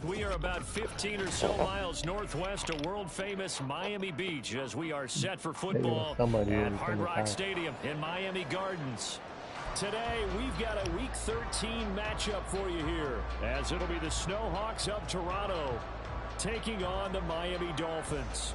We are about 15 or so miles northwest of world-famous Miami Beach as we are set for football at Hard Rock Stadium in Miami Gardens. Today, we've got a Week 13 matchup for you here, as it'll be the Snowhawks of Toronto taking on the Miami Dolphins.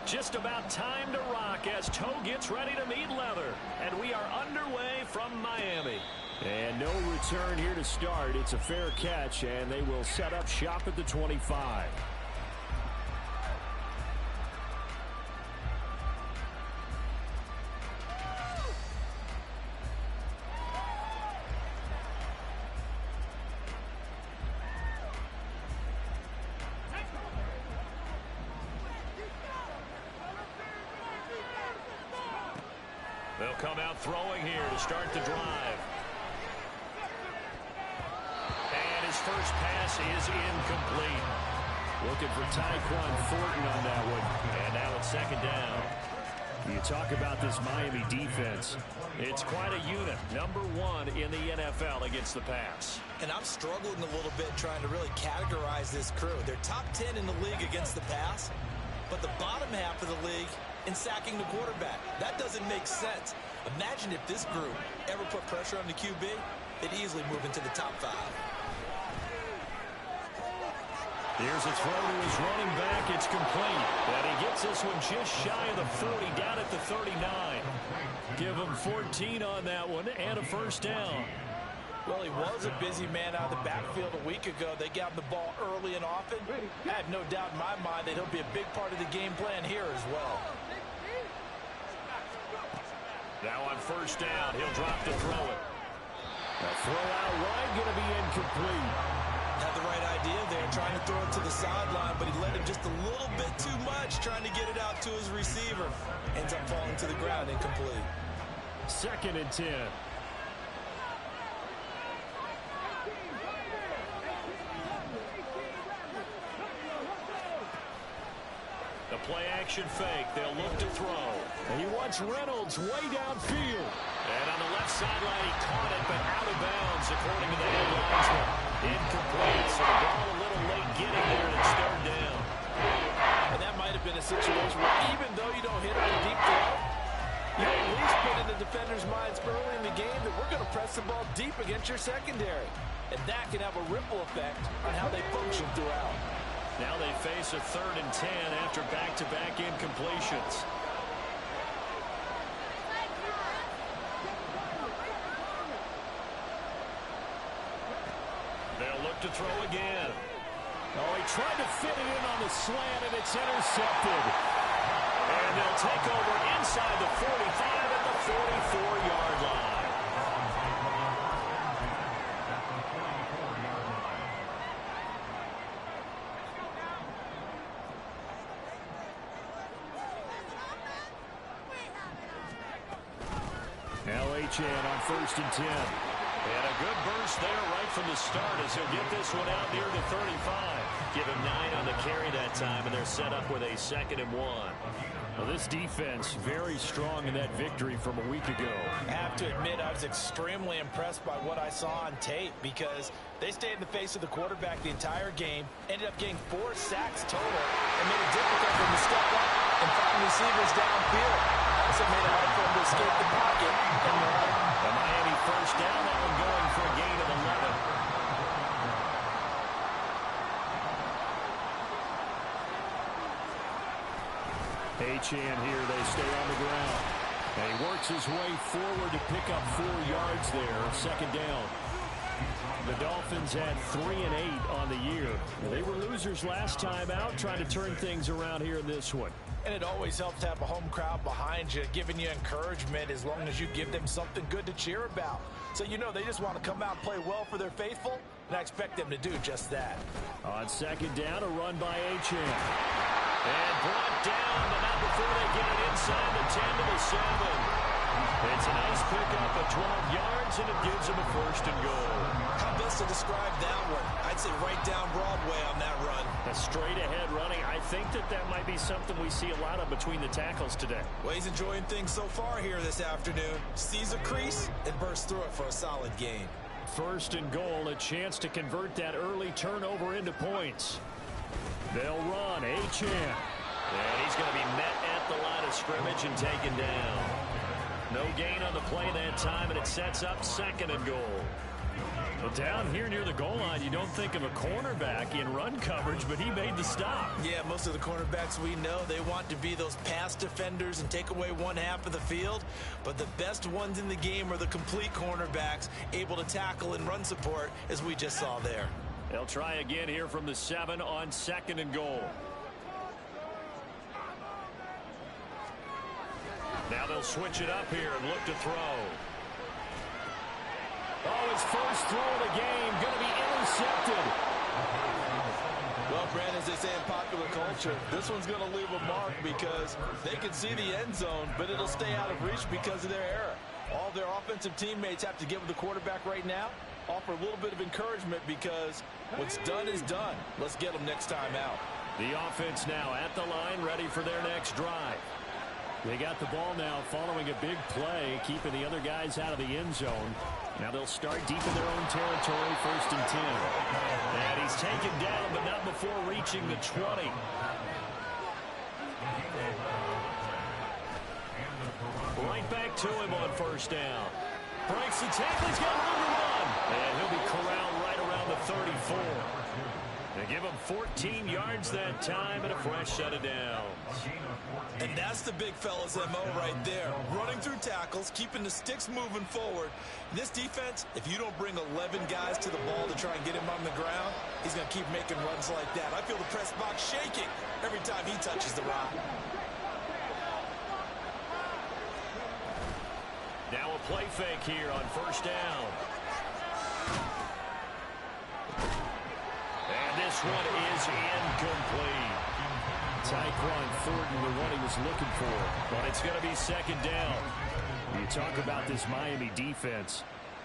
Just about time to rock as toe gets ready to meet leather. And we are underway from Miami. And no return here to start. It's a fair catch, and they will set up shop at the 25. They'll come out throwing here to start the drive. And his first pass is incomplete. Looking for Tyquan Thornton on that one. And now it's second down. You talk about this Miami defense. It's quite a unit. Number one in the NFL against the pass. And I'm struggling a little bit trying to really categorize this crew. They're top 10 in the league against the pass, but the bottom half of the league in sacking the quarterback. That doesn't make sense. Imagine if this group ever put pressure on the QB, they'd easily move into the top 5. Here's a throw to his running back. It's complete. And he gets this one just shy of the 40, down at the 39. Give him 14 on that one and a first down. Well, he was a busy man out of the backfield a week ago. They got him the ball early and often. I have no doubt in my mind that he'll be a big part of the game plan here as well. Now on first down, he'll drop to throw it. The throw out wide going to be incomplete. Had the right idea there, trying to throw it to the sideline, but he led him just a little bit too much, trying to get it out to his receiver. Ends up falling to the ground, incomplete. Second and 10. The play-action fake. They'll look to throw. And he wants Reynolds way downfield. And on the left sideline, he caught it, but out of bounds, according to the headlines. Incomplete, so the ball a little late getting there, and it's third down. And that might have been a situation where even though you don't hit it a deep throw, you at least put in the defender's minds early in the game that we're going to press the ball deep against your secondary. And that can have a ripple effect on how they function throughout. Now they face a third and 10 after back-to-back incompletions. They'll look to throw again. Oh, he tried to fit it in on the slant, and it's intercepted. And they'll take over inside the 45 at the 44-yard line. LHN on first and 10. And a good burst there right from the start as he'll get this one out near the 35. Give him 9 on the carry that time, and they're set up with a 2nd and 1. Well, this defense very strong in that victory from a week ago. I have to admit I was extremely impressed by what I saw on tape because they stayed in the face of the quarterback the entire game, ended up getting 4 sacks total, and made it difficult for him to step up and find receivers downfield. Also made it hard for him to escape the pocket. And the Miami first down, that one going for a gain of 11. Achane here, they stay on the ground. And he works his way forward to pick up 4 yards there, second down. The Dolphins had 3 and 8 on the year. They were losers last time out, trying to turn things around here in this one. And it always helps to have a home crowd behind you, giving you encouragement as long as you give them something good to cheer about. So you know they just want to come out and play well for their faithful, and I expect them to do just that. On second down, a run by Achane. And brought down, but not before they get it inside the 10 to the 7. It's a nice pickup of 12 yards, and it gives him a 1st and goal. How best to describe that one? I'd say right down Broadway on that run. A straight-ahead running. I think that might be something we see a lot of between the tackles today. Well, he's enjoying things so far here this afternoon. Sees a crease and bursts through it for a solid gain. 1st and goal, a chance to convert that early turnover into points. They'll run, Achane. And he's going to be met at the line of scrimmage and taken down. No gain on the play that time, and it sets up 2nd and goal. Well, down here near the goal line, you don't think of a cornerback in run coverage, but he made the stop. Yeah, most of the cornerbacks we know, they want to be those pass defenders and take away one half of the field. But the best ones in the game are the complete cornerbacks, able to tackle and run support, as we just saw there. They'll try again here from the 7 on 2nd and goal. Now they'll switch it up here and look to throw. Oh, his first throw of the game going to be intercepted. Well, Brandon, as they say in popular culture, this one's going to leave a mark because they can see the end zone, but it'll stay out of reach because of their error. All their offensive teammates have to give the quarterback right now, offer a little bit of encouragement because what's done is done. Let's get them next time out. The offense now at the line, ready for their next drive. They got the ball now following a big play, keeping the other guys out of the end zone. Now they'll start deep in their own territory, 1st and 10. And he's taken down, but not before reaching the 20. Right back to him on 1st down. Breaks the tackle, he's got room to run. And he'll be corralled right around the 34. They give him 14 yards that time and a fresh set of downs. And that's the big fella's MO right there. Running through tackles, keeping the sticks moving forward. This defense, if you don't bring 11 guys to the ball to try and get him on the ground, he's going to keep making runs like that. I feel the press box shaking every time he touches the rock. Now a play fake here on 1st down. And this one is incomplete. Tyquan Thornton, the one he was looking for. But it's going to be 2nd down. You talk about this Miami defense.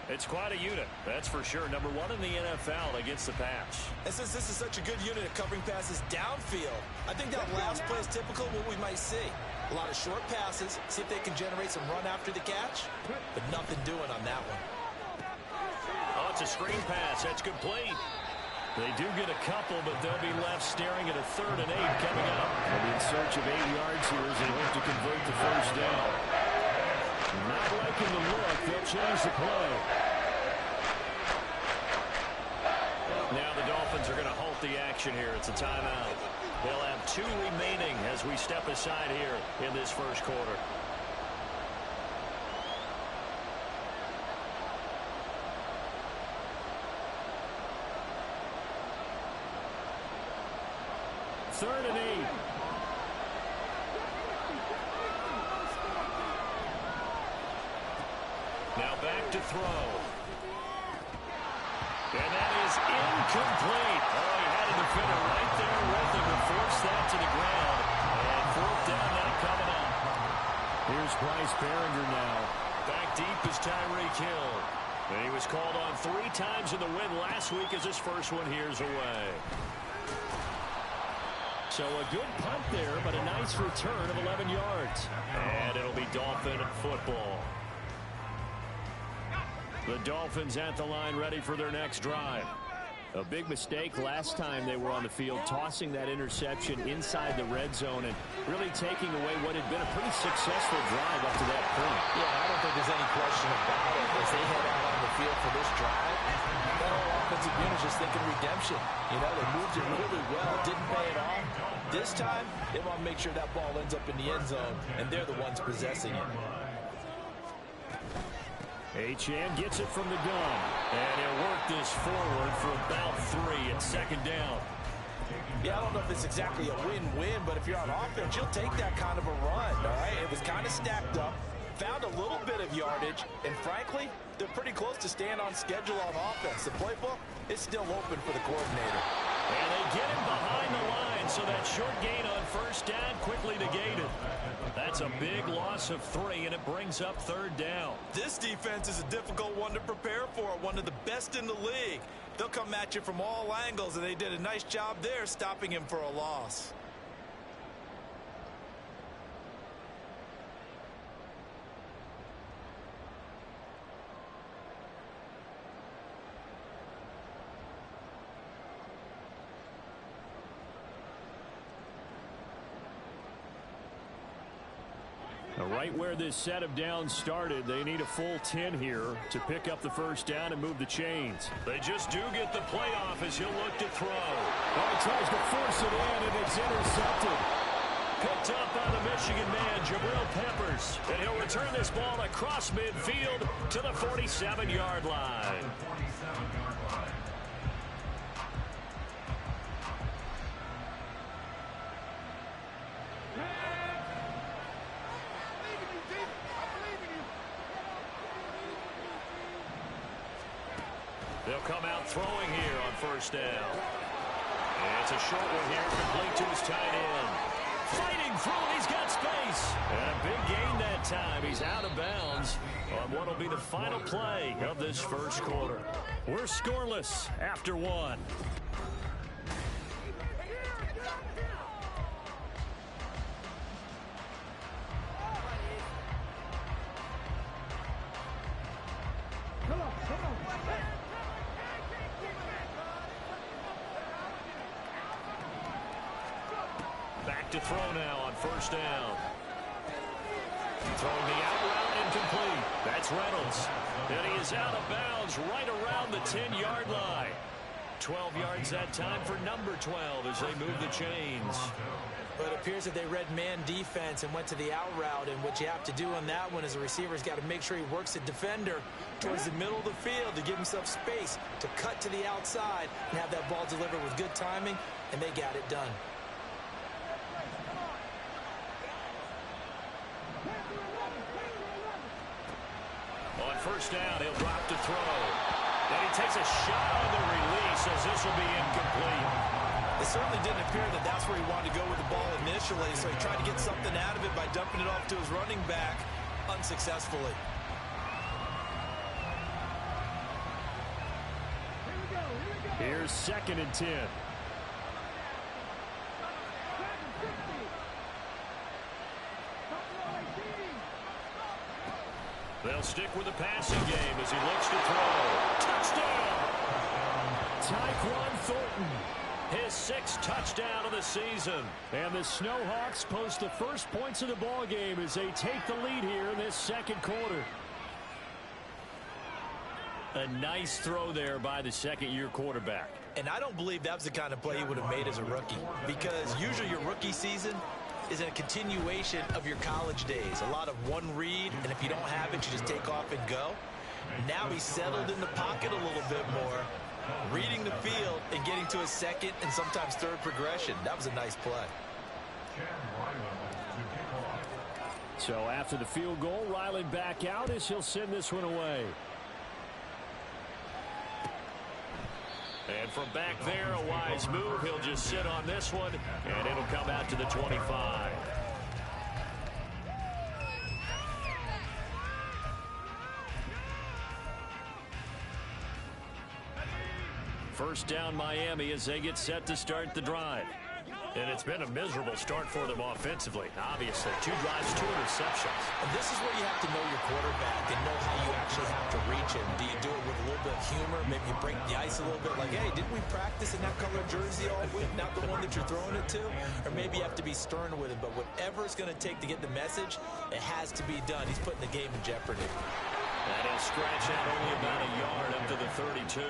It's quite a unit, that's for sure. Number 1 in the NFL against the pass. And since this is such a good unit at covering passes downfield, I think that last play is typical of what we might see. A lot of short passes, see if they can generate some run after the catch, but nothing doing on that one. Oh, it's a screen pass. That's complete. They do get a couple, but they'll be left staring at a 3rd and 8 coming up. They'll be in search of 8 yards here as they hope to convert the 1st down. Not liking the look. They'll change the play. Now the Dolphins are going to halt the action here. It's a timeout. They'll have 2 remaining as we step aside here in this 1st quarter. Third and 8. Now back to throw. And that is incomplete. Oh, he had a defender right there with him to force that to the ground. And 4th down now coming up. Here's Bryce Behringer now. Back deep is Tyreek Hill. And he was called on 3 times in the win last week as his first one here's away. So a good punt there, but a nice return of 11 yards. And it'll be Dolphin football. The Dolphins at the line ready for their next drive. A big mistake last time they were on the field, tossing that interception inside the red zone and really taking away what had been a pretty successful drive up to that point. Yeah, I don't think there's any question about it. As they head out on the field for this drive, that whole offensive unit is just thinking redemption. You know, they moved it really well, didn't pay it off. This time, they want to make sure that ball ends up in the end zone, and they're the ones possessing it. Achane gets it from the gun, and he'll work this forward for about 3 at 2nd down. Yeah, I don't know if it's exactly a win-win, but if you're on offense, you'll take that kind of a run, all right? It was kind of stacked up, found a little bit of yardage, and frankly, they're pretty close to staying on schedule on offense. The playbook is still open for the coordinator. And they get him behind the line, So that short gain on first down quickly negated. That's a big loss of 3, and it brings up third down. This defense is a difficult one to prepare for, one of the best in the league. They'll come at you from all angles, and they did a nice job there stopping him for a loss. Right where this set of downs started, they need a full 10 here to pick up the first down and move the chains. They just do get the playoff as he'll look to throw. Oh, he tries to force it in, and it's intercepted. Picked up by the Michigan man, Jabril Peppers. And he'll return this ball across midfield to the 47-yard line. They'll come out throwing here on first down. And it's a short one here, complete to his tight end. Fighting through, and he's got space. And a big gain that time. He's out of bounds on what will be the final play of this first quarter. We're scoreless after 1. Back to throw now on first down. Throwing the out route incomplete. That's Reynolds. And he is out of bounds right around the 10-yard line. 12 yards that time for number 12 as they move the chains. But it appears that they read man defense and went to the out route. And what you have to do on that one is the receiver's got to make sure he works the defender towards the middle of the field to give himself space to cut to the outside and have that ball delivered with good timing, and they got it done. On first down, he'll drop to throw. Then he takes a shot on the release as this will be incomplete. It certainly didn't appear that that's where he wanted to go with the ball initially, so he tried to get something out of it by dumping it off to his running back unsuccessfully. Here's 2nd and 10. They'll stick with the passing game as he looks to throw. Touchdown! Tyquan Thornton, his 6th touchdown of the season. And the Snowhawks post the first points of the ball game as they take the lead here in this second quarter. A nice throw there by the second-year quarterback. And I don't believe that was the kind of play he would have made as a rookie, because usually your rookie season is a continuation of your college days. A lot of one read, and if you don't have it, you just take off and go. Now he's settled in the pocket a little bit more, reading the field and getting to his second and sometimes third progression. That was a nice play. So after the field goal, Ryland back out as he'll send this one away. And from back there, a wise move. He'll just sit on this one, and it'll come out to the 25. First down, Miami, as they get set to start the drive. And it's been a miserable start for them offensively. Obviously, 2 drives, 2 interceptions. And this is where you have to know your quarterback and know how you actually have to reach him. Do you do it with a little bit of humor? Maybe you break the ice a little bit like, hey, didn't we practice in that color jersey all week, not the one that you're throwing it to? Or maybe you have to be stern with him. But whatever it's going to take to get the message, it has to be done. He's putting the game in jeopardy. And he'll scratch out only about a yard up to the 32.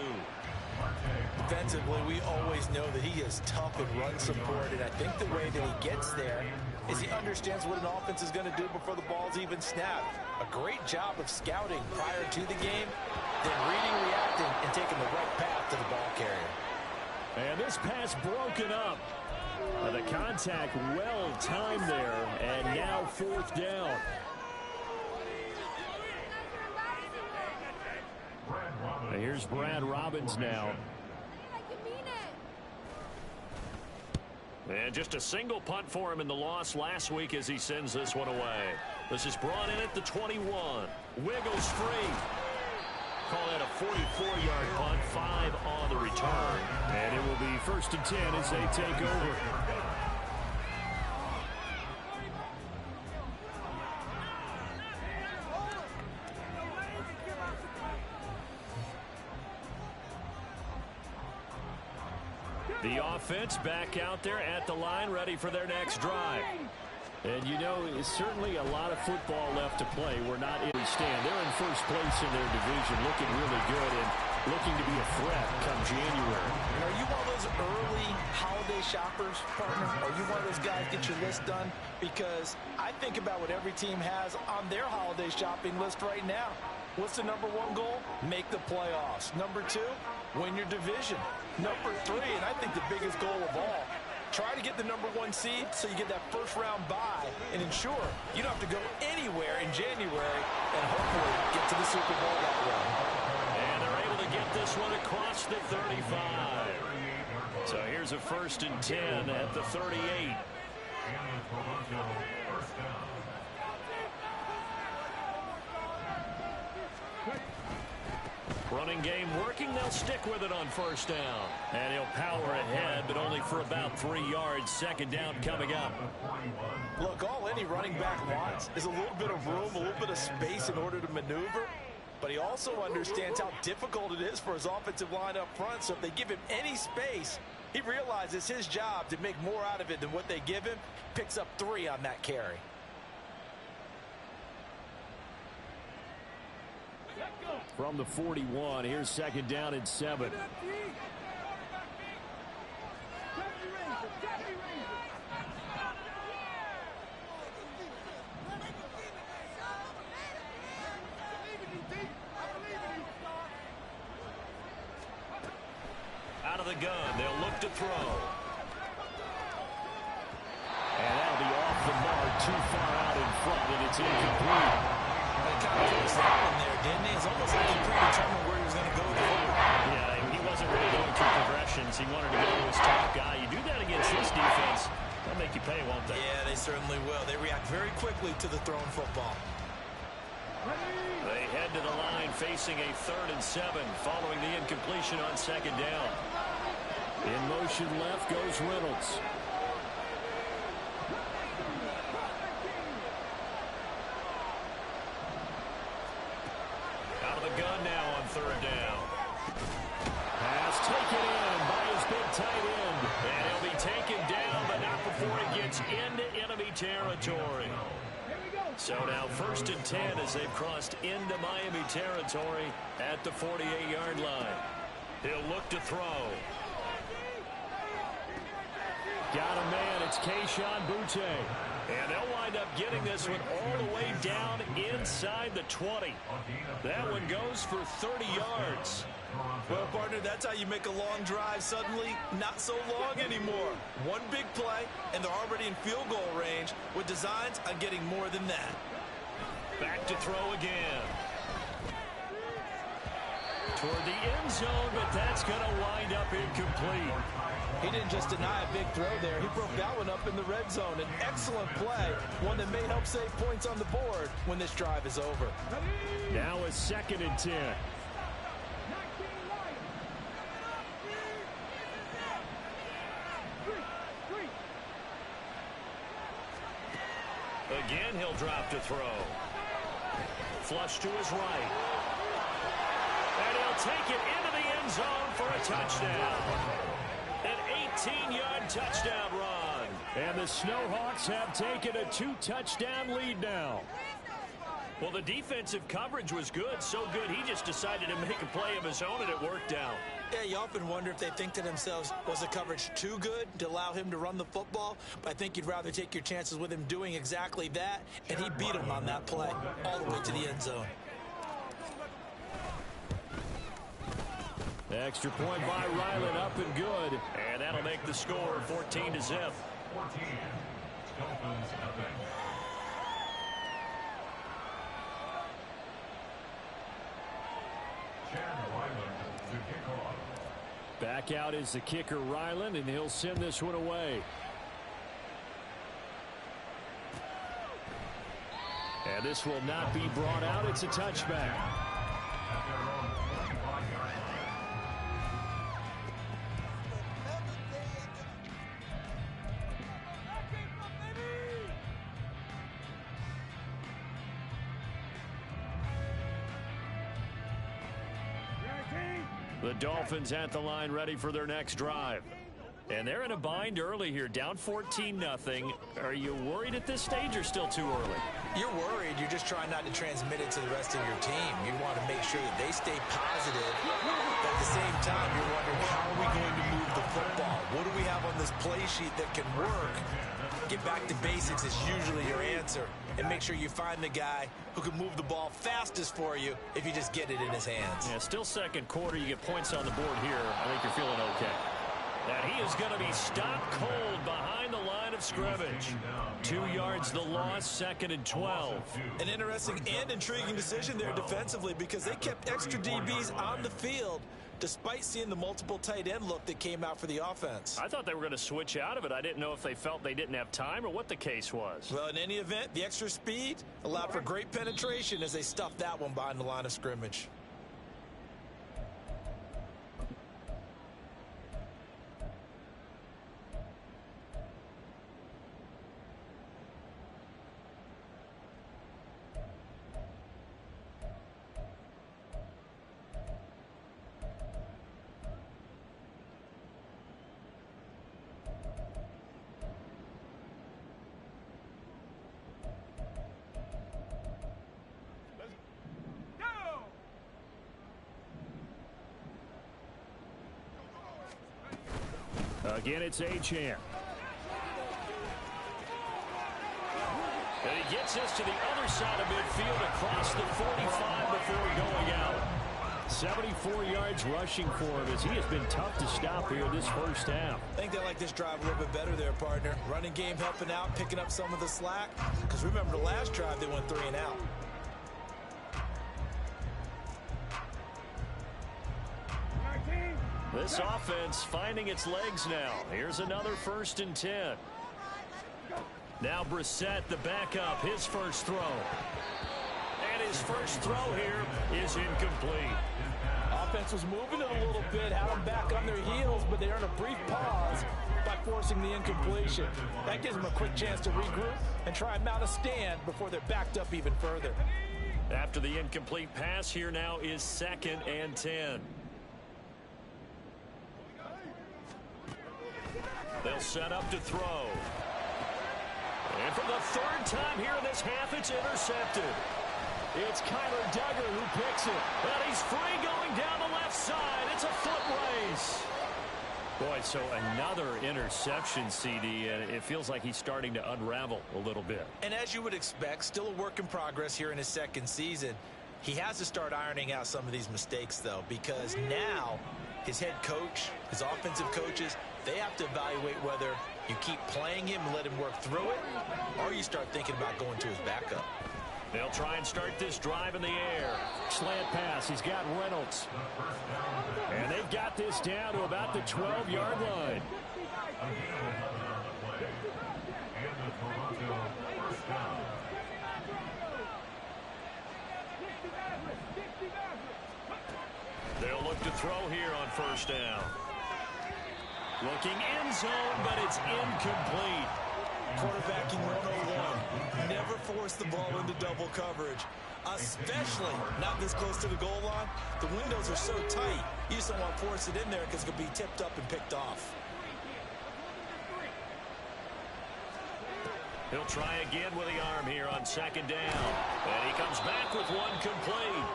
Defensively, we always know that he is tough in run support, and I think the way that he gets there is he understands what an offense is going to do before the ball's even snapped. A great job of scouting prior to the game, then reading, reacting, and taking the right path to the ball carrier. And this pass broken up. The contact well timed there, and now 4th down. And here's Brad Robbins now. And just a single punt for him in the loss last week as he sends this one away. This is brought in at the 21. Wiggles free. Call that a 44-yard punt, 5 on the return. And it will be 1st and 10 as they take over. The offense back out there at the line, ready for their next drive. And, you know, it's certainly a lot of football left to play. We're not in stand. They're in first place in their division, looking really good and looking to be a threat come January. Are you one of those early holiday shoppers, partner? Are you one of those guys get your list done? Because I think about what every team has on their holiday shopping list right now. What's the number 1 goal? Make the playoffs. Number 2, win your division. Number 3, and I think the biggest goal of all, try to get the number 1 seed so you get that first-round bye and ensure you don't have to go anywhere in January and hopefully get to the Super Bowl that way. And they're able to get this one across the 35. So here's a 1st and 10 at the 38. Running game working. They'll stick with it on 1st down. And he'll power ahead, but only for about 3 yards. 2nd down coming up. Look, all any running back wants is a little bit of room, a little bit of space in order to maneuver. But he also understands how difficult it is for his offensive line up front. So if they give him any space, he realizes his job to make more out of it than what they give him. Picks up 3 on that carry. From the 41, here's 2nd down and 7. Out of the gun, they'll look to throw. And that'll be off the mark, too far out in front, and it's incomplete. Kind of forced that one there, didn't he? It's almost like he predetermined where he was going to go there. Yeah, he wasn't really going through progressions. He wanted to go to his top guy. You do that against this defense, they'll make you pay, won't they? Yeah, they certainly will. They react very quickly to the thrown football. They head to the line facing a 3rd and 7 following the incompletion on 2nd down. In motion left goes Reynolds. Gun now on 3rd down. Pass taken in by his big tight end. And he'll be taken down, but not before he gets into enemy territory. So now 1st and 10 as they've crossed into Miami territory at the 48-yard line. He'll look to throw. Got a man. It's Kayshon Boutte. And they'll wind up getting this one all the way down inside the 20. That one goes for 30 yards. Well, partner, that's how you make a long drive suddenly not so long anymore. One big play, and they're already in field goal range with designs on getting more than that. Back to throw again. Toward the end zone, but that's going to wind up incomplete. He didn't just deny a big throw there. He broke that one up in the red zone. An excellent play, one that may help save points on the board when this drive is over. Now a 2nd and 10. Again, he'll drop to throw. Flush to his right. And he'll take it into the end zone for a touchdown. An 18-yard touchdown run. And the Snowhawks have taken a 2-touchdown lead now. Well, the defensive coverage was good, so good he just decided to make a play of his own, and it worked out. Yeah, you often wonder if they think to themselves, was the coverage too good to allow him to run the football? But I think you'd rather take your chances with him doing exactly that, and he beat him on that play all the way to the end zone. Extra point by Ryland, up and good. And that'll make the score 14-0. Back out is the kicker, Ryland, and he'll send this one away. And this will not be brought out. It's a touchback. The Dolphins at the line ready for their next drive. And they're in a bind early here, down 14-0. Are you worried at this stage or still too early? You're worried. You're just trying not to transmit it to the rest of your team. You want to make sure that they stay positive. But at the same time, you're wondering, how are we going to move the football? What do we have on this play sheet that can work? Get back to basics is usually your answer. And make sure you find the guy who can move the ball fastest for you if you just get it in his hands. Yeah, still second quarter. You get points on the board here. I think you're feeling okay. And he is going to be stopped cold behind the line of scrimmage. 2 yards the loss, 2nd and 12. An interesting and intriguing decision there defensively because they kept extra DBs on the field despite seeing the multiple tight end look that came out for the offense. I thought they were going to switch out of it. I didn't know if they felt they didn't have time or what the case was. Well, in any event, the extra speed allowed for great penetration as they stuffed that one behind the line of scrimmage. Again, it's Achane. And he gets us to the other side of midfield across the 45 before going out. 74 yards rushing for him as he has been tough to stop here this first half. I think they like this drive a little bit better there, partner. Running game helping out, picking up some of the slack. Because remember the last drive, they went 3 and out. This offense finding its legs now. Here's another 1st and 10. Now Brissett, the backup, his first throw. And his first throw here is incomplete. Offense was moving it a little bit, had them back on their heels, but they earned a brief pause by forcing the incompletion. That gives them a quick chance to regroup and try and mount a stand before they're backed up even further. After the incomplete pass, here now is 2nd and 10. They'll set up to throw. And for the 3rd time here in this half, it's intercepted. It's Kyler Duggar who picks it. And he's free going down the left side. It's a foot race. Boy, so another interception, CD, and it feels like he's starting to unravel a little bit. And as you would expect, still a work in progress here in his 2nd season. He has to start ironing out some of these mistakes, though, because now his head coach, his offensive coaches, they have to evaluate whether you keep playing him and let him work through it, or you start thinking about going to his backup. They'll try and start this drive in the air. Slant pass. He's got Reynolds. And they've got this down to about the 12-yard line. They'll look to throw here on 1st down. Looking end zone, but it's incomplete. Quarterbacking 101. Never force the ball into double coverage, especially not this close to the goal line. The windows are so tight, you just don't want to force it in there because it could be tipped up and picked off. He'll try again with the arm here on 2nd down. And he comes back with one complete.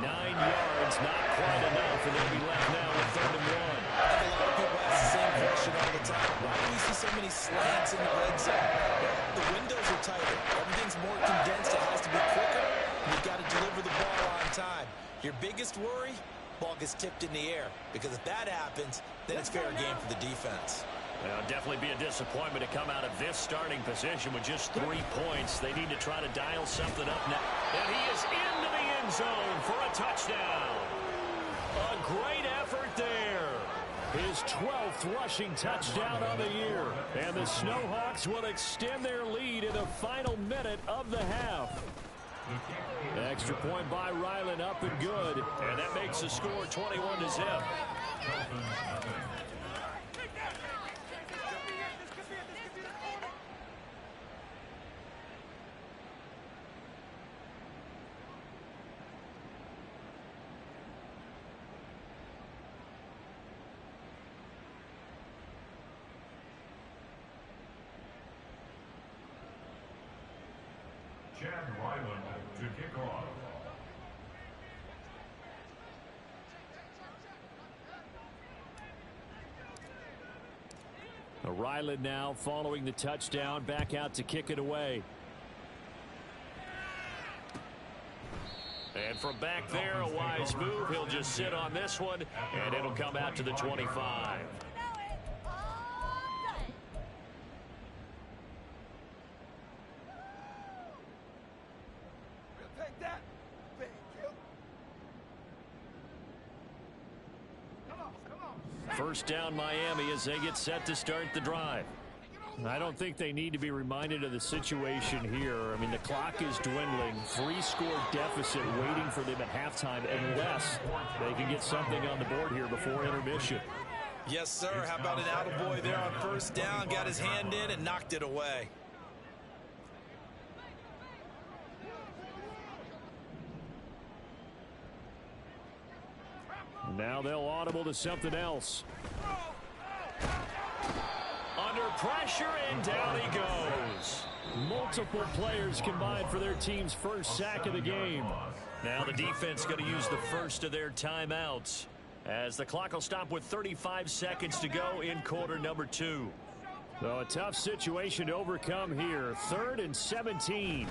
9 yards, not quite enough, and they'll be left now with 3rd and 1. I think a lot of people ask the same question all the time. Why do we see so many slants in the red zone? Well, the windows are tighter. Everything's more condensed. It has to be quicker. And you've got to deliver the ball on time. Your biggest worry? Ball gets tipped in the air. Because if that happens, then it's fair game for the defense. Well, definitely be a disappointment to come out of this starting position with just 3 points. They need to try to dial something up now. And he is into the end zone for a touchdown. A great effort there. His 12th rushing touchdown on the year. And the Snowhawks will extend their lead in the final minute of the half. Extra point by Ryland, up and good. And that makes the score 21-0. Ryland to kick off. Ryland now following the touchdown, back out to kick it away. And from back there, a wise move. He'll just sit on this one, and it'll come out to the 25. First down Miami as they get set to start the drive. I don't think they need to be reminded of the situation here. I mean, the clock is dwindling. 3-score deficit waiting for them at halftime unless they can get something on the board here before intermission. Yes, sir. How about an attaboy there on first down? Got his hand in and knocked it away. Now they'll audible to something else. Under pressure, and down he goes. Multiple players combined for their team's first sack of the game. Now the defense going to use the first of their timeouts, as the clock will stop with 35 seconds to go in quarter number 2. So a tough situation to overcome here. 3rd and 17.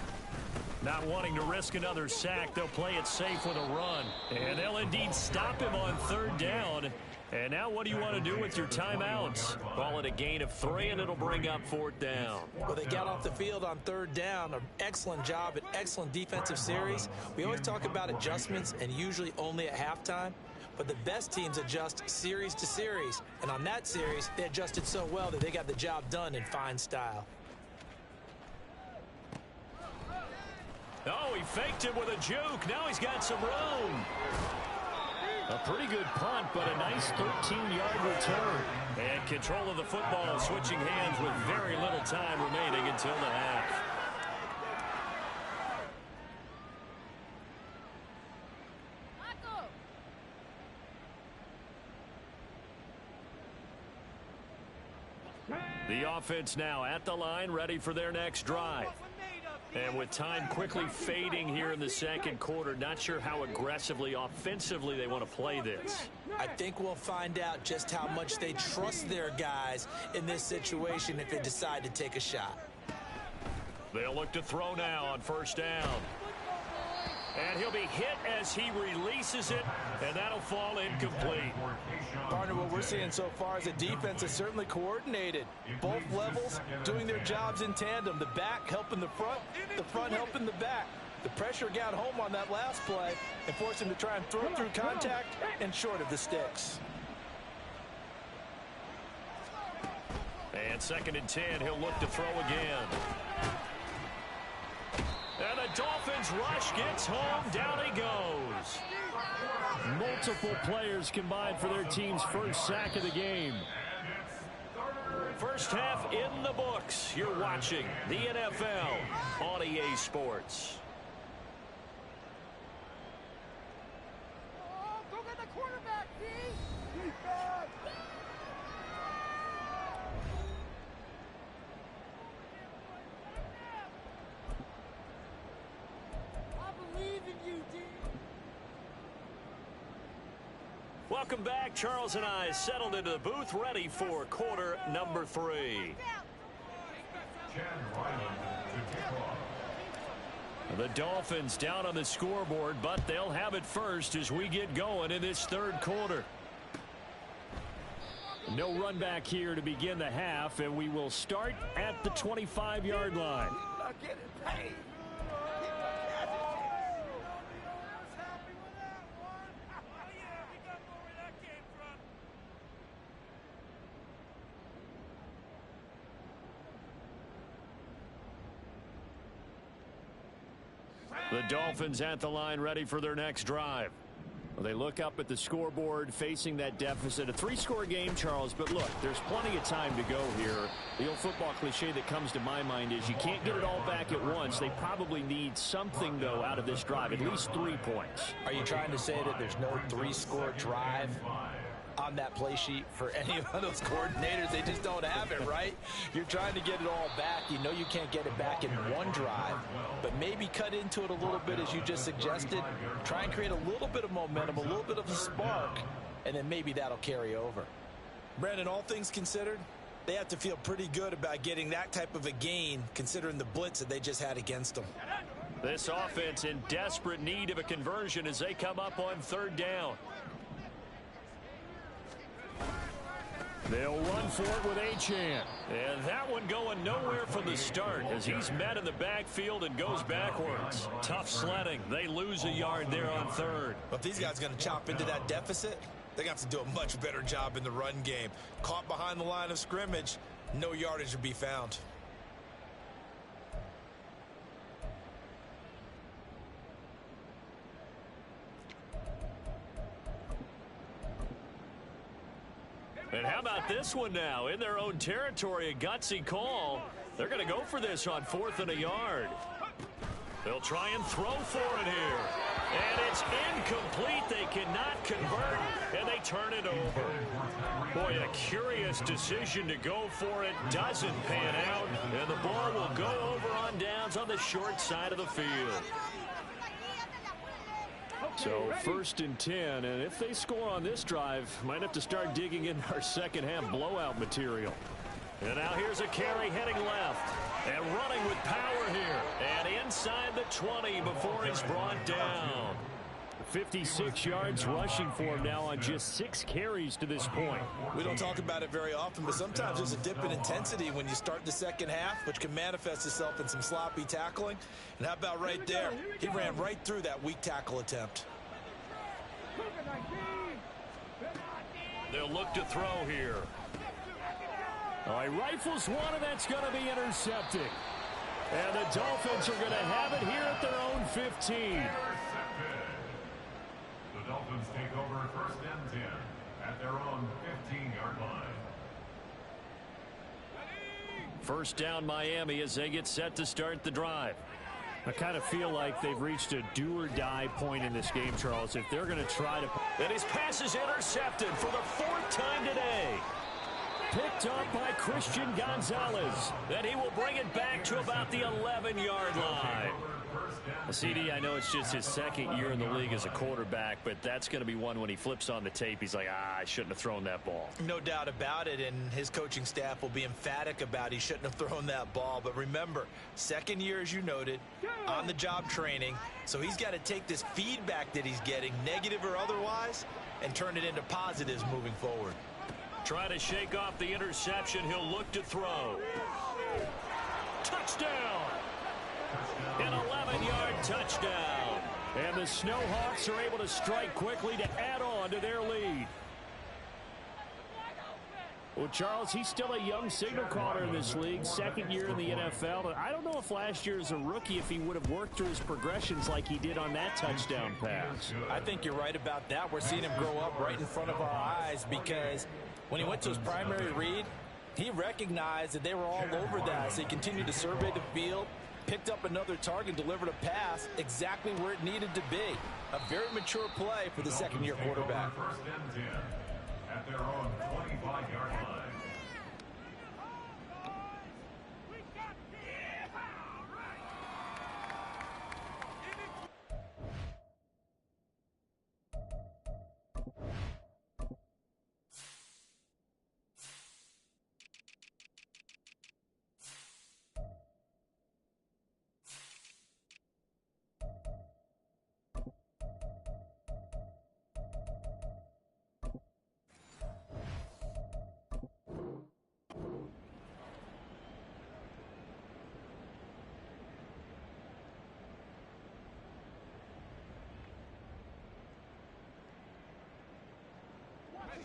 Not wanting to risk another sack, they'll play it safe with a run. And they'll indeed stop him on 3rd down. And now what do you want to do with your timeouts? Call it a gain of 3, and it'll bring up 4th down. Well, they got off the field on 3rd down. An excellent job, an excellent defensive series. We always talk about adjustments, and usually only at halftime. But the best teams adjust series to series. And on that series, they adjusted so well that they got the job done in fine style. Oh, he faked him with a juke. Now he's got some room. A pretty good punt, but a nice 13-yard return. And control of the football, switching hands with very little time remaining until the half. The offense now at the line, ready for their next drive. And with time quickly fading here in the second quarter, not sure how aggressively, offensively they want to play this. I think we'll find out just how much they trust their guys in this situation if they decide to take a shot. They'll look to throw now on 1st down. And he'll be hit as he releases it, and that'll fall incomplete. Partner, what we're seeing so far is the defense is certainly coordinated. Both levels doing their jobs in tandem. The back helping the front helping the back. The pressure got home on that last play and forced him to try and throw through contact and short of the sticks. And 2nd and 10, he'll look to throw again. And the Dolphins rush gets home. Down he goes. Multiple players combined for their team's first sack of the game. First half in the books. You're watching the NFL on EA Sports. Go get the quarterback, D. Welcome back. Charles and I settled into the booth, ready for quarter number 3. The Dolphins down on the scoreboard, but they'll have it first as we get going in this 3rd quarter. No run back here to begin the half, and we will start at the 25-yard line. The Dolphins at the line ready for their next drive. Well, they look up at the scoreboard facing that deficit. A 3-score game, Charles, but look, there's plenty of time to go here. The old football cliche that comes to my mind is you can't get it all back at once. They probably need something, though, out of this drive, at least 3 points. Are you trying to say that there's no 3-score drive on that play sheet for any of those coordinators? They just don't have it, right? You're trying to get it all back. You know you can't get it back in one drive, but maybe cut into it a little bit as you just suggested. Try and create a little bit of momentum, a little bit of a spark, and then maybe that'll carry over. Brandon, all things considered, they have to feel pretty good about getting that type of a gain considering the blitz that they just had against them. This offense in desperate need of a conversion as they come up on 3rd down. They'll run for it with Achane. And that one going nowhere from the start as he's met in the backfield and goes backwards. Tough sledding. They lose a yard there on 3rd. But if these guys are going to chop into that deficit, they're going to have to do a much better job in the run game. Caught behind the line of scrimmage, no yardage to be found. And how about this one now? In their own territory, a gutsy call. They're going to go for this on 4th and a yard. They'll try and throw for it here. And it's incomplete. They cannot convert, and they turn it over. Boy, a curious decision to go for it. Doesn't pan out, and the ball will go over on downs on the short side of the field. So 1st and 10, and if they score on this drive, might have to start digging in our second half blowout material. And now here's a carry heading left and running with power here and inside the 20 before he's brought down. 56 yards rushing for him now on just 6 carries to this point. We don't talk about it very often, but sometimes there's a dip in intensity when you start the second half, which can manifest itself in some sloppy tackling. And how about right there? He ran right through that weak tackle attempt. They'll look to throw here. All right, rifles one, and that's going to be intercepted. And the Dolphins are going to have it here at their own 15. The Dolphins take over 1st and 10 at their own 15-yard line. 1st down Miami as they get set to start the drive. I kind of feel like they've reached a do-or-die point in this game, Charles. If they're going to try to... And his pass is intercepted for the 4th time today. Picked up by Christian Gonzalez. Then he will bring it back to about the 11-yard line. CD, I know it's just his 2nd year in the league as a quarterback, but that's going to be one when he flips on the tape, he's like, I shouldn't have thrown that ball. No doubt about it, and his coaching staff will be emphatic about he shouldn't have thrown that ball. But remember, 2nd year, as you noted, on-the-job training, so he's got to take this feedback that he's getting, negative or otherwise, and turn it into positives moving forward. Try to shake off the interception. He'll look to throw. Touchdown! An 11-yard touchdown. And the Snowhawks are able to strike quickly to add on to their lead. Well, Charles, he's still a young signal caller in this league, 2nd year in the NFL. But I don't know if last year as a rookie, if he would have worked through his progressions like he did on that touchdown pass. I think you're right about that. We're seeing him grow up right in front of our eyes because when he went to his primary read, he recognized that they were all over that. So he continued to survey the field, picked up another target, delivered a pass exactly where it needed to be. A very mature play for the 2nd-year quarterback. 1st and 10 at their own 25-yard line.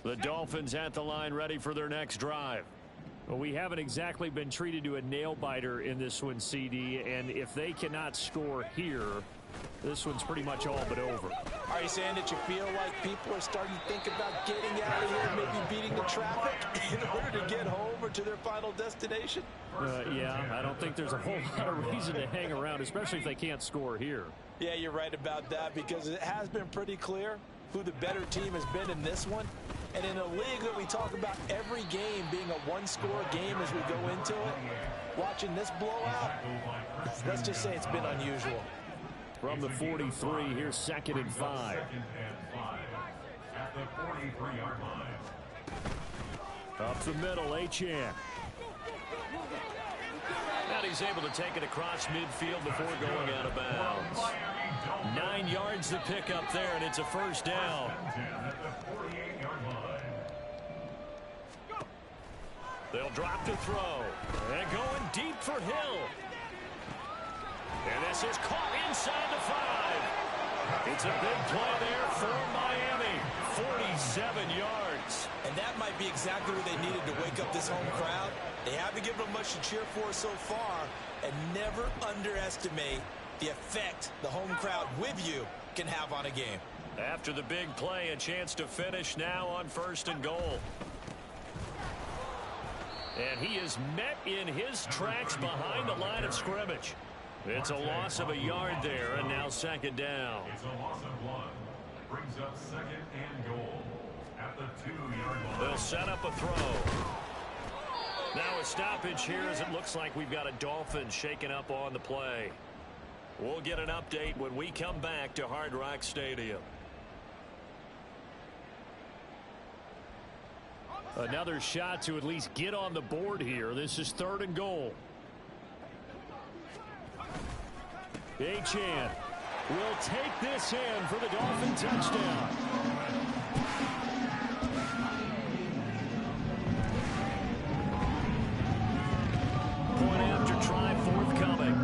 The Dolphins at the line ready for their next drive. Well, we haven't exactly been treated to a nail-biter in this one, CD, and if they cannot score here, this one's pretty much all but over. Are you saying that you feel like people are starting to think about getting out of here, maybe beating the traffic in order to get home or to their final destination? Yeah, I don't think there's a whole lot of reason to hang around, especially if they can't score here. Yeah, you're right about that, because it has been pretty clear who the better team has been in this one. And in a league that we talk about every game being a one-score game as we go into it, watching this blowout, let's just say it's been unusual. From the 43, here's 2nd and 5. At the 43-yard line. Up the middle, Achan. And he's able to take it across midfield before going out of bounds. 9 yards to pick up there, and it's a first down. They'll drop to throw. And going deep for Hill. And this is caught inside the 5. It's a big play there for Miami. 47 yards. And that might be exactly what they needed to wake up this home crowd. They haven't given them much to cheer for so far. And never underestimate the effect the home crowd with you can have on a game. After the big play, a chance to finish now on 1st and goal. And he is met in his tracks behind the line of scrimmage. It's a loss of a yard there, and now 2nd down. It's a loss of 1. Brings up 2nd and goal at the 2-yard line. They'll set up a throw. Now a stoppage here as it looks like we've got a Dolphin shaking up on the play. We'll get an update when we come back to Hard Rock Stadium. Another shot to at least get on the board here. This is 3rd and goal. Achan will take this in for the Dolphin touchdown. Point after try forthcoming.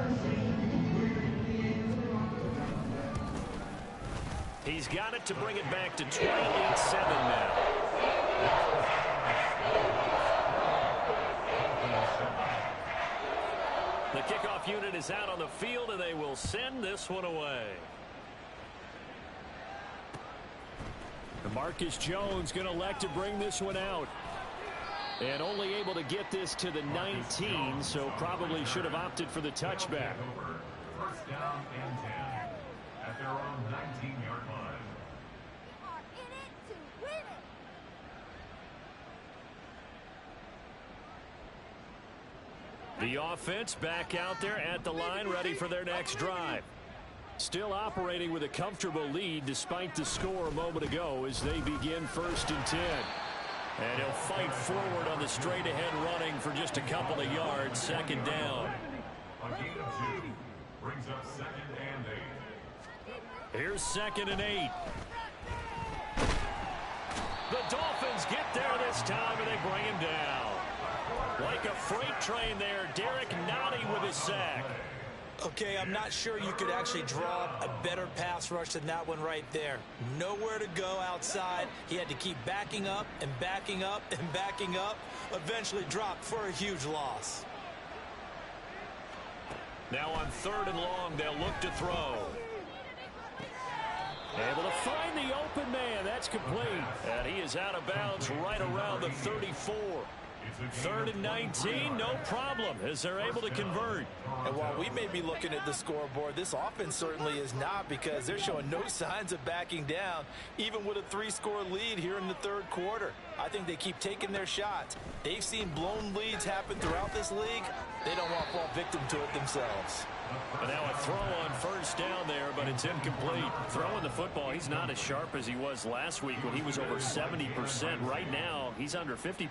He's got it to bring it back to 28-7 now. The kickoff unit is out on the field, and they will send this one away. Marcus Jones going to elect to bring this one out. And only able to get this to the 19, so probably should have opted for the touchback. 1st down and 10 at their own 19-yard line. Are in it to win it. The offense back out there at the line, ready for their next drive. Still operating with a comfortable lead despite the score a moment ago as they begin 1st and 10. And he'll fight forward on the straight-ahead running for just a couple of yards. 2nd down. A gain of 2 brings up 2nd and 8. Here's 2nd and 8. The Dolphins get there this time, and they bring him down. Like a freight train there, Derek Nottie with his sack. Okay, I'm not sure you could actually draw a better pass rush than that one right there. Nowhere to go outside. He had to keep backing up and backing up and backing up. Eventually dropped for a huge loss. Now on 3rd and long, they'll look to throw. Able to find the open man. That's complete. And he is out of bounds right around the 34. 3rd and 19, no problem, as they're able to convert. And while we may be looking at the scoreboard, this offense certainly is not, because they're showing no signs of backing down, even with a 3-score lead here in the 3rd quarter. I think they keep taking their shots. They've seen blown leads happen throughout this league. They don't want to fall victim to it themselves. And now a throw on 1st down there, but it's incomplete. Throwing the football, he's not as sharp as he was last week when he was over 70%. Right now, he's under 50%.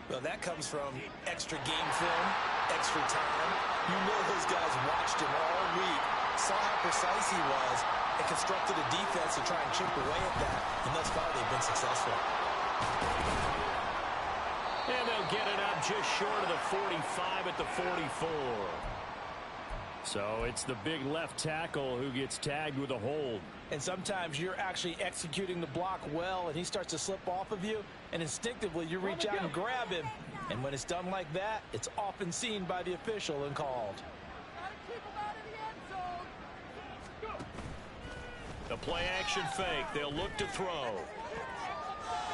Well, that comes from extra game film, extra time. You know those guys watched him all week, saw how precise he was, and constructed a defense to try and chip away at that. And thus far, they've been successful. And they'll get it up just short of the 45 at the 44. So it's the big left tackle who gets tagged with a hold. And sometimes you're actually executing the block well, and he starts to slip off of you, and instinctively you reach out and grab him. And when it's done like that, it's often seen by the official and called. The play action fake. They'll look to throw.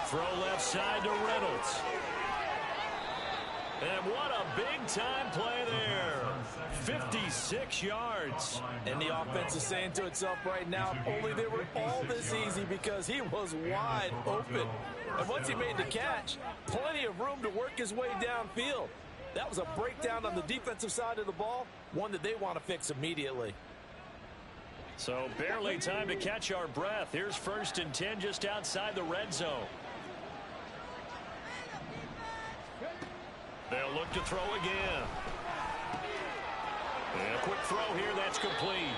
Throw left side to Reynolds. And what a big-time play there. 56 yards. And the offense is saying to itself right now, if only they were all this easy, because he was wide open. And once he made the catch, plenty of room to work his way downfield. That was a breakdown on the defensive side of the ball, one that they want to fix immediately. So barely time to catch our breath. Here's 1st and 10 just outside the red zone. They'll look to throw again. And a quick throw here, that's complete.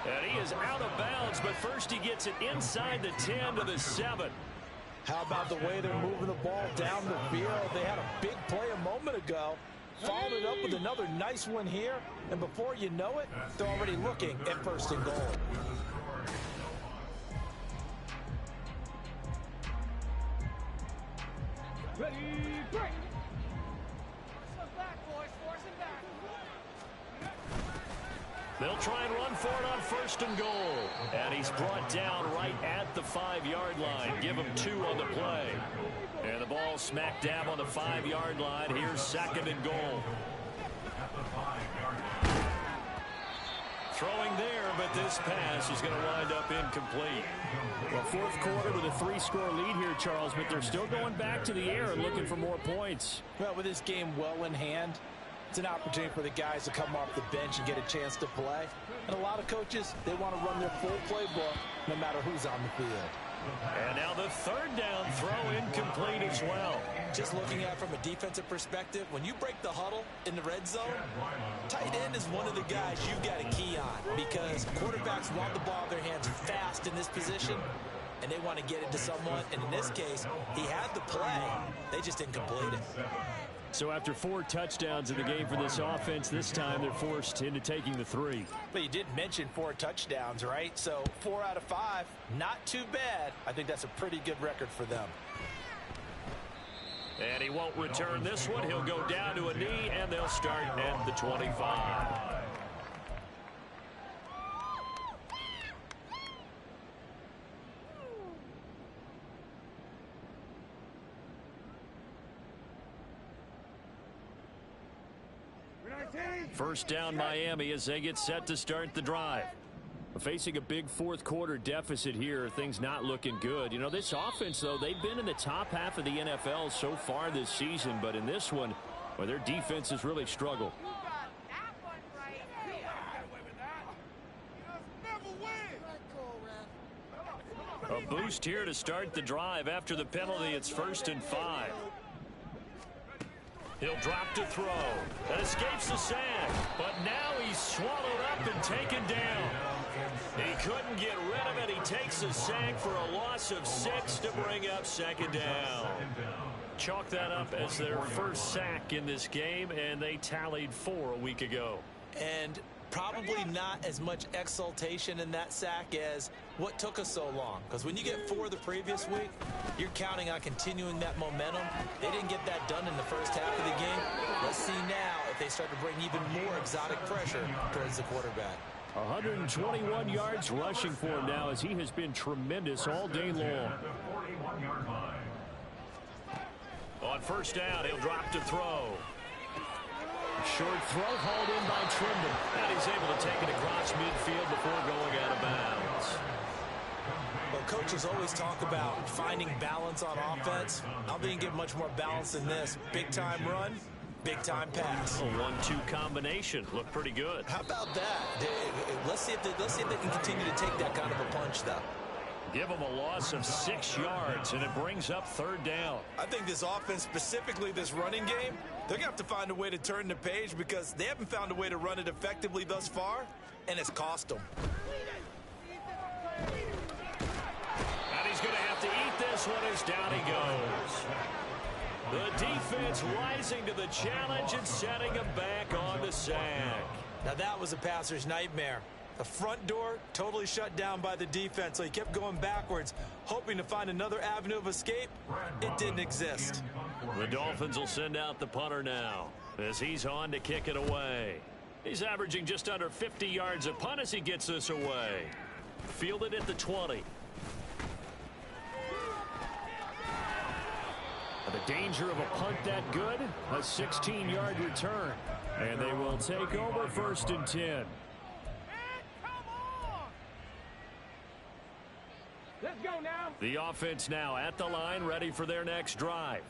And he is out of bounds, but first he gets it inside the 10 to the 7. How about the way they're moving the ball down the field? They had a big play a moment ago. Followed it up with another nice one here. And before you know it, they're already looking at 1st and goal. Ready, break. Force him back, boys. Force him back. They'll try and run for it on 1st and goal. And he's brought down right at the 5-yard line. Give him 2 on the play. And the ball smack dab on the 5-yard line. Here's 2nd and goal. Throwing there, but this pass is going to wind up incomplete. Well, 4th quarter with a 3-score lead here, Charles, but they're still going back to the air and looking for more points. Well, with this game well in hand, it's an opportunity for the guys to come off the bench and get a chance to play. And a lot of coaches, they want to run their full playbook no matter who's on the field. And now the 3rd down throw incomplete as well. Just looking at it from a defensive perspective, when you break the huddle in the red zone, tight end is one of the guys you've got to key on, because quarterbacks want the ball in their hands fast in this position, and they want to get it to someone. And in this case, he had the play. They just didn't complete it. So after 4 touchdowns in the game for this offense, this time they're forced into taking the 3. But you did mention 4 touchdowns, right? So 4 out of 5, not too bad. I think that's a pretty good record for them. And he won't return this one. He'll go down to a knee, and they'll start at the 25. First down Miami as they get set to start the drive. Facing a big 4th quarter deficit here, things not looking good. You know, this offense, though, they've been in the top half of the NFL so far this season, but in this one, well, their defense has really struggled. You got that one right. You got away with that. You never win. A boost here to start the drive. After the penalty, it's 1st and 5. He'll drop to throw. That escapes the sack. But now he's swallowed up and taken down. He couldn't get rid of it. He takes a sack for a loss of 6 to bring up 2nd down. Chalk that up as their first sack in this game, and they tallied 4 a week ago. And probably not as much exultation in that sack as what took us so long. Because when you get 4 the previous week, you're counting on continuing that momentum. They didn't get that done in the first half of the game. Let's see now if they start to bring even more exotic pressure towards the quarterback. 121 yards rushing for him now, as he has been tremendous all day long. On 1st down, he'll drop to throw. Short throw hauled in by Trimble. And he's able to take it across midfield before going out of bounds. Well, coaches always talk about finding balance on offense. I don't think you get much more balance than this. Big-time run, big-time pass. A 1-2 combination. Looked pretty good. How about that? Let's see if they can continue to take that kind of a punch, though. Give them a loss of 6 yards, and it brings up 3rd down. I think this offense, specifically this running game, they're going to have to find a way to turn the page, because they haven't found a way to run it effectively thus far, and it's cost them. And he's going to have to eat this one as down he goes. The defense rising to the challenge and setting him back on the sack. Now that was a passer's nightmare. The front door totally shut down by the defense, so he kept going backwards, hoping to find another avenue of escape. It didn't exist. The Dolphins will send out the punter now as he's on to kick it away. He's averaging just under 50 yards a punt as he gets this away. Fielded at the 20. The danger of a punt that good, a 16-yard return. And they will take over 1st and 10. Let's go now. The offense now at the line, ready for their next drive.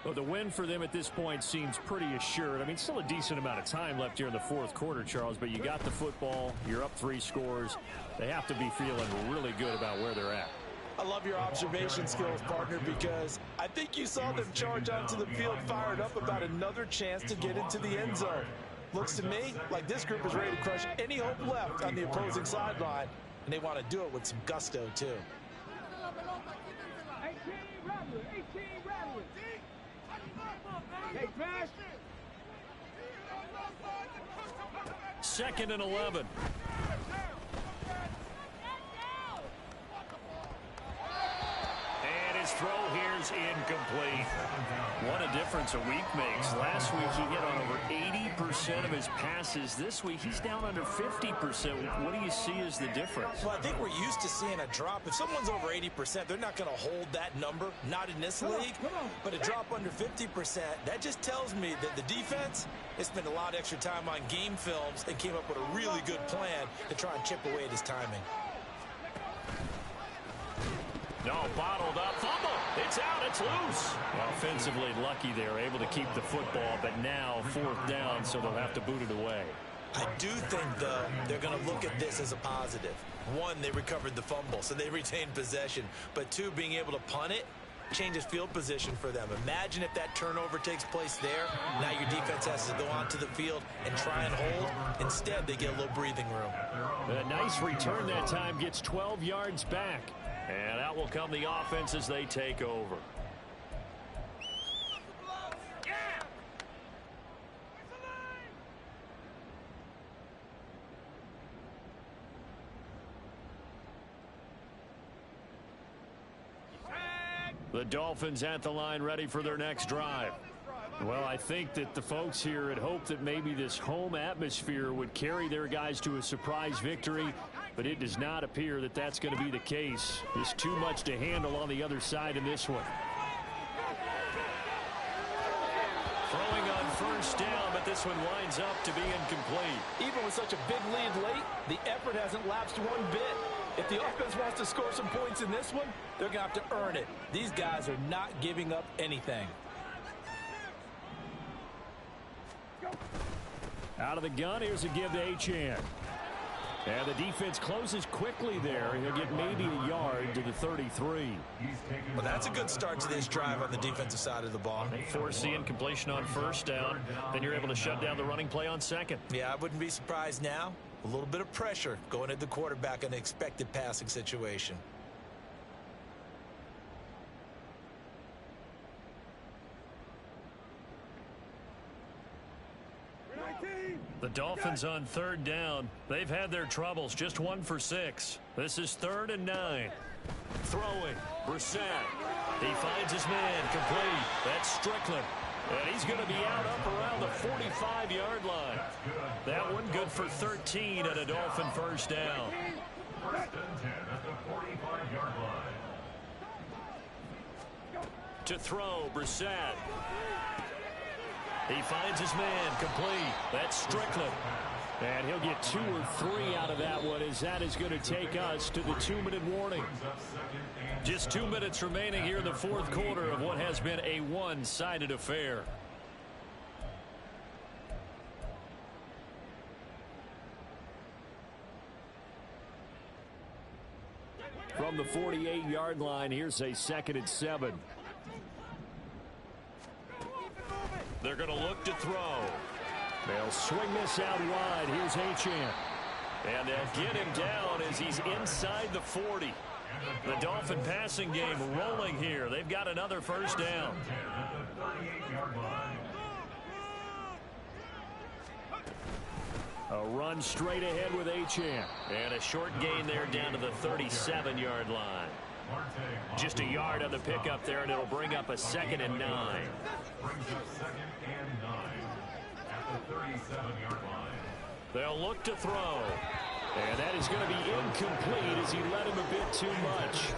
Well, the win for them at this point seems pretty assured. I mean, still a decent amount of time left here in the 4th quarter, Charles, but you got the football, you're up 3 scores. They have to be feeling really good about where they're at. I love your observation skills, partner, because I think you saw them charge onto the field fired up about another chance to get into the end zone. Looks to me like this group is ready to crush any hope left on the opposing sideline, and they want to do it with some gusto, too. 18 Rattler, 18 Rattler. Hey, pass. 2nd and 11. And his throw here's incomplete. What a difference a week makes. Last week he hit on over 80% of his passes. This week he's down under 50%. What do you see as the difference? Well, I think we're used to seeing a drop. If someone's over 80%, they're not going to hold that number, not in this league. But a drop under 50%, that just tells me that the defense has spent a lot of extra time on game films and came up with a really good plan to try and chip away at his timing. No, bottled up. Fumble. It's out. It's loose. Offensively lucky they're able to keep the football, but now 4th down, so they'll have to boot it away. I do think, though, they're going to look at this as a positive. 1, they recovered the fumble, so they retained possession. But 2, being able to punt it changes field position for them. Imagine if that turnover takes place there. Now your defense has to go onto the field and try and hold. Instead, they get a little breathing room. A nice return that time, gets 12 yards back. And out will come the offense as they take over. The Dolphins at the line, ready for their next drive. Well, I think that the folks here had hoped that maybe this home atmosphere would carry their guys to a surprise victory, but it does not appear that that's going to be the case. There's too much to handle on the other side in this one. Throwing on 1st down, but this one winds up to be incomplete. Even with such a big lead late, the effort hasn't lapsed one bit. If the offense wants to score some points in this one, they're going to have to earn it. These guys are not giving up anything. Out of the gun, here's a give to Achane. And the defense closes quickly there. He'll get maybe a yard to the 33. Well, that's a good start to this drive on the defensive side of the ball. They force the incompletion on 1st down. Then you're able to shut down the running play on 2nd. Yeah, I wouldn't be surprised now. A little bit of pressure going at the quarterback in an expected passing situation. The Dolphins on 3rd down. They've had their troubles, just 1 for 6. This is 3rd and 9. Throwing, Brissett. He finds his man, complete. That's Strickland. And he's going to be out up around the 45-yard line. That one good for 13 and a Dolphin 1st down. 1st and 10 at the 45-yard line. To throw, Brissett. He finds his man, complete. That's Strickland. And he'll get 2 or 3 out of that one, as that is going to take us to the 2-minute warning. Just 2 minutes remaining here in the 4th quarter of what has been a one-sided affair. From the 48-yard line, here's a 2nd and 7. They're going to look to throw. They'll swing this out wide. Here's Achane. And they'll get him down as he's inside the 40. The Dolphin passing game rolling here. They've got another 1st down. A run straight ahead with Achane. And a short gain there down to the 37-yard line. Just a yard on the pickup there, and it'll bring up a 2nd and 9. Brings up 2nd and 9 at the 37-yard line. They'll look to throw. And that is going to be incomplete as he led him a bit too much.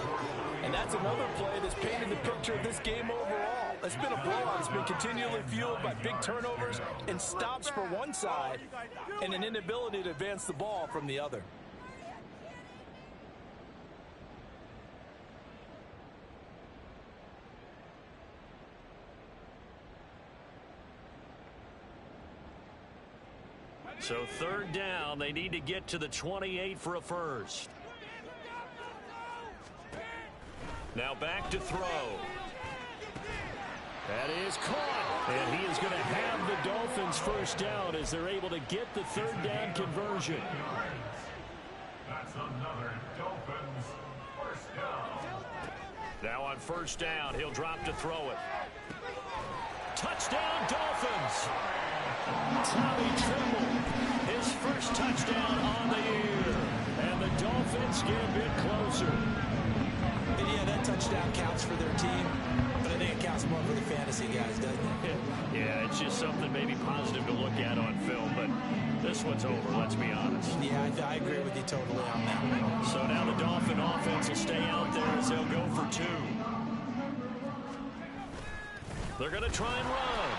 And that's another play that's painted the picture of this game overall. It's been a blowout. It's been continually fueled by big turnovers and stops for one side and an inability to advance the ball from the other. So 3rd down, they need to get to the 28 for a first. Now back to throw. That is caught. And he is going to have the Dolphins first down as they're able to get the 3rd down conversion. That's another Dolphins first down. Now on 1st down, he'll drop to throw it. Touchdown, Dolphins. Tommy Tremble, his first touchdown on the year. And the Dolphins get a bit closer. And yeah, that touchdown counts for their team, but I think it counts more for the fantasy guys, doesn't it? Yeah, it's just something maybe positive to look at on film, but this one's over, let's be honest. Yeah, I agree with you totally on that one. So now the Dolphin offense will stay out there as they'll go for 2. They're going to try and run.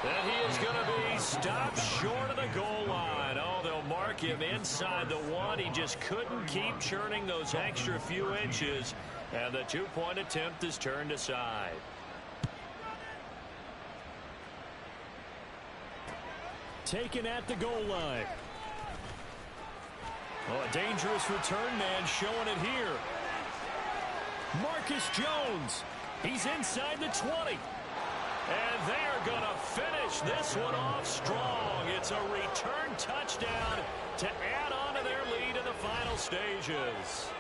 And he is going to be stopped short of the goal line. Oh, they'll mark him inside the 1. He just couldn't keep churning those extra few inches. And the 2-point attempt is turned aside. Taken at the goal line. Oh, a dangerous return man showing it here. Marcus Jones. He's inside the 20. And they're going to finish this one off strong. It's a return touchdown to add on to their lead in the final stages.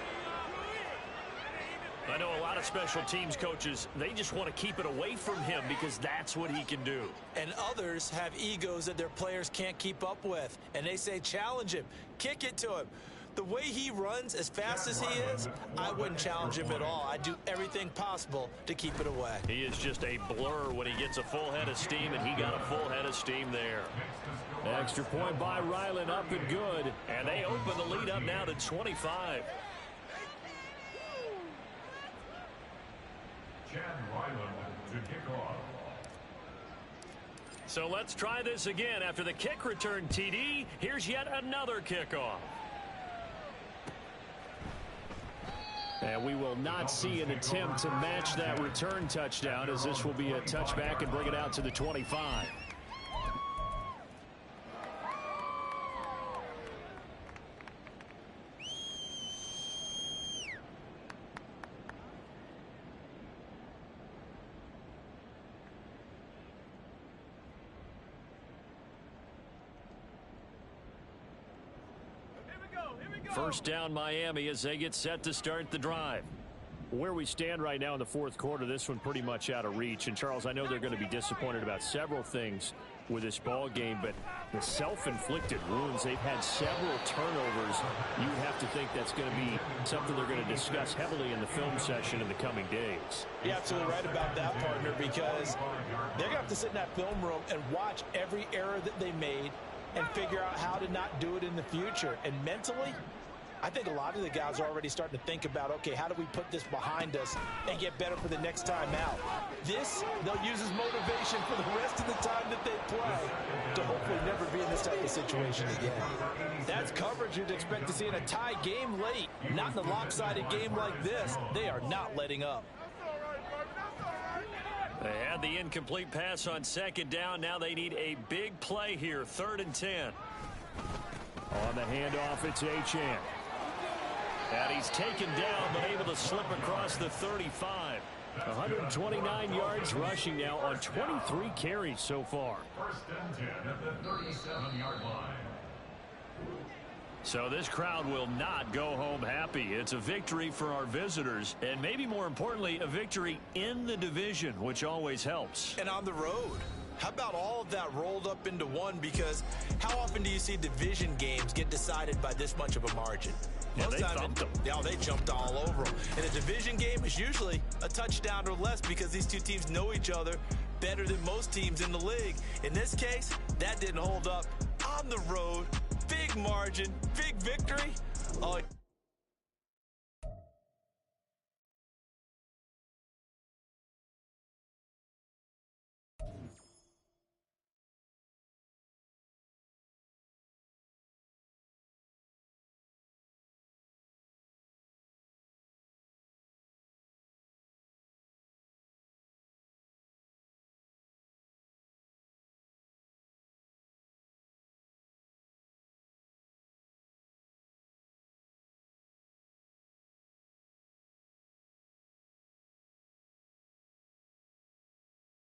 I know a lot of special teams coaches, they just want to keep it away from him because that's what he can do. And others have egos that their players can't keep up with. And they say, challenge him, kick it to him. The way he runs as fast as he is, I wouldn't challenge him at all. I'd do everything possible to keep it away. He is just a blur when he gets a full head of steam, and he got a full head of steam there. Extra point by Ryland, up and good. And they open the lead up now to 25. Chad Ryland to kick off. So let's try this again. After the kick return TD, here's yet another kickoff. And we will not see an attempt to match that return touchdown, as this will be a touchback and bring it out to the 25. First down Miami as they get set to start the drive. Where we stand right now in the 4th quarter, this one pretty much out of reach. And Charles, I know they're going to be disappointed about several things with this ball game, but the self-inflicted wounds, they've had several turnovers. You have to think that's going to be something they're going to discuss heavily in the film session in the coming days. You're absolutely right about that, partner, because they're going to have to sit in that film room and watch every error that they made and figure out how to not do it in the future. And mentally, I think a lot of the guys are already starting to think about, okay, how do we put this behind us and get better for the next time out? This, they'll use as motivation for the rest of the time that they play to hopefully never be in this type of situation again. That's coverage you'd expect to see in a tie game late, not in a lopsided game like this. They are not letting up. They had the incomplete pass on 2nd down. Now they need a big play here, 3rd and 10. On the handoff, it's Achane. And he's taken down, but able to slip across the 35. 129 yards rushing now on 23 carries so far. 1st and 10 at the 37-yard line. So this crowd will not go home happy. It's a victory for our visitors, and maybe more importantly, a victory in the division, which always helps. And on the road. How about all of that rolled up into one? Because how often do you see division games get decided by this much of a margin? Yeah, they thumped them. Yeah, they jumped all over them. And a division game is usually a touchdown or less because these two teams know each other better than most teams in the league. In this case, that didn't hold up. On the road, big margin, big victory. Oh.